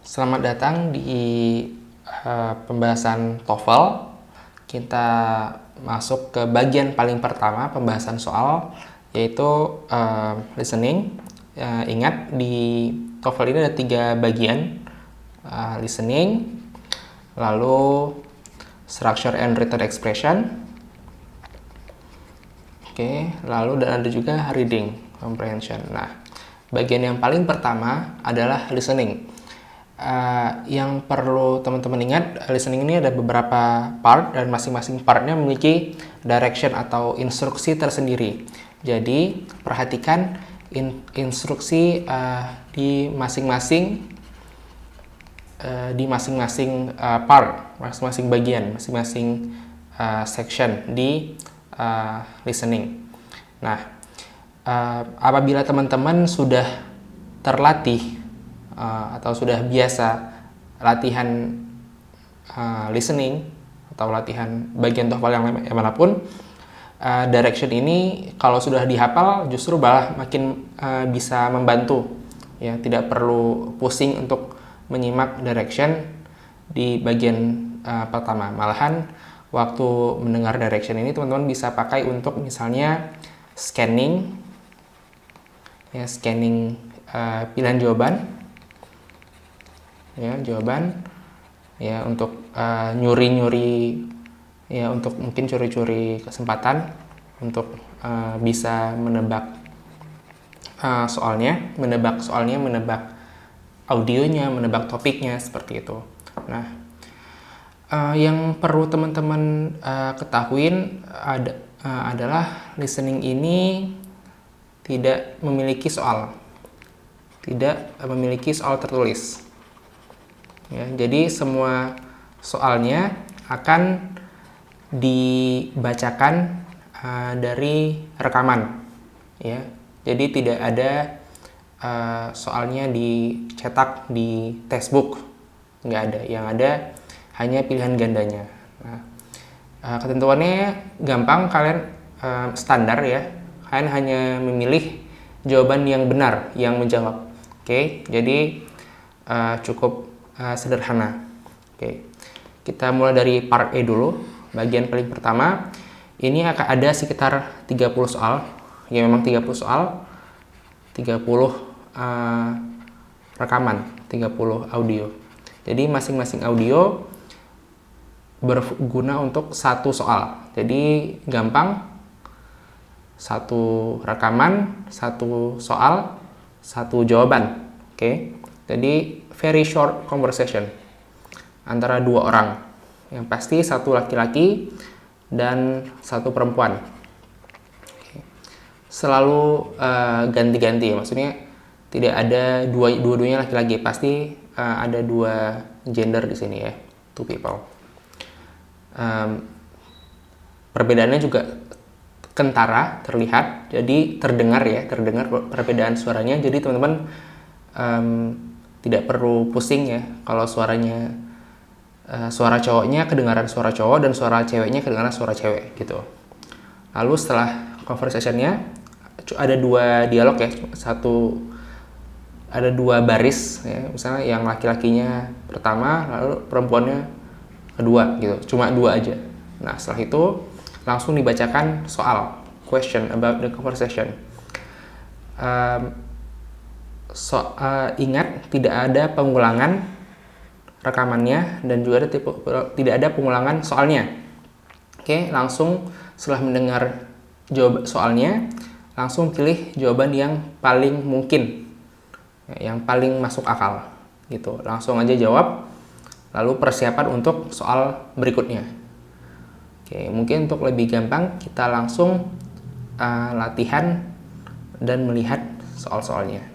Selamat datang di pembahasan TOEFL. Kita masuk ke bagian paling pertama pembahasan soal, yaitu listening. Ingat, di TOEFL ini ada 3 bagian, listening, lalu structure and written expression, lalu dan ada juga reading comprehension. Nah, bagian yang paling pertama adalah listening. Yang perlu teman-teman ingat, listening ini ada beberapa part dan masing-masing partnya memiliki direction atau instruksi tersendiri. Jadi perhatikan instruksi di masing-masing part, masing-masing bagian, masing-masing section di listening. Nah, apabila teman-teman sudah terlatih atau sudah biasa latihan listening atau latihan bagian TOEFL yang manapun, direction ini kalau sudah dihafal justru malah makin bisa membantu, ya. Tidak perlu pusing untuk menyimak direction di bagian pertama. Malahan waktu mendengar direction ini teman-teman bisa pakai untuk misalnya scanning, ya, scanning pilihan jawaban, ya, untuk nyuri-nyuri, ya, untuk mungkin curi-curi kesempatan untuk bisa menebak soalnya, menebak audionya, menebak topiknya, seperti itu. Nah, yang perlu teman-teman ketahuin adalah listening ini tidak memiliki soal tertulis. Ya, jadi semua soalnya akan dibacakan dari rekaman, ya. Jadi tidak ada soalnya dicetak di textbook, nggak ada. Yang ada hanya pilihan gandanya. Nah, ketentuannya gampang, kalian standar, ya. Kalian hanya memilih jawaban yang benar yang menjawab. Jadi cukup sederhana. Kita mulai dari part E dulu. Bagian paling pertama ini akan ada sekitar 30 soal. Ya, memang 30 soal, 30 rekaman, 30 audio. Jadi masing-masing audio berguna untuk satu soal. Jadi gampang, satu rekaman, satu soal, satu jawaban. Jadi very short conversation antara 2 orang. Yang pasti satu laki-laki dan satu perempuan. Selalu ganti-ganti, ya. Maksudnya tidak ada dua-duanya laki-laki. Pasti ada 2 gender di sini, ya. 2 people. Perbedaannya juga kentara, terlihat. Jadi terdengar perbedaan suaranya. Jadi teman-teman tidak perlu pusing, ya, kalau suaranya suara cowoknya kedengaran suara cowok dan suara ceweknya kedengaran suara cewek, gitu. Lalu setelah conversationnya ada 2 dialog, ya. Ada 2 baris, ya. Misalnya yang laki-lakinya pertama, lalu perempuannya kedua, gitu. Cuma 2 aja. Nah, setelah itu langsung dibacakan soal, question about the conversation. Ingat, tidak ada pengulangan rekamannya dan juga tidak ada pengulangan soalnya. Langsung setelah mendengar jawab soalnya, langsung pilih jawaban yang paling mungkin, yang paling masuk akal, gitu. Langsung aja jawab, lalu persiapan untuk soal berikutnya. Mungkin untuk lebih gampang kita langsung latihan dan melihat soal-soalnya.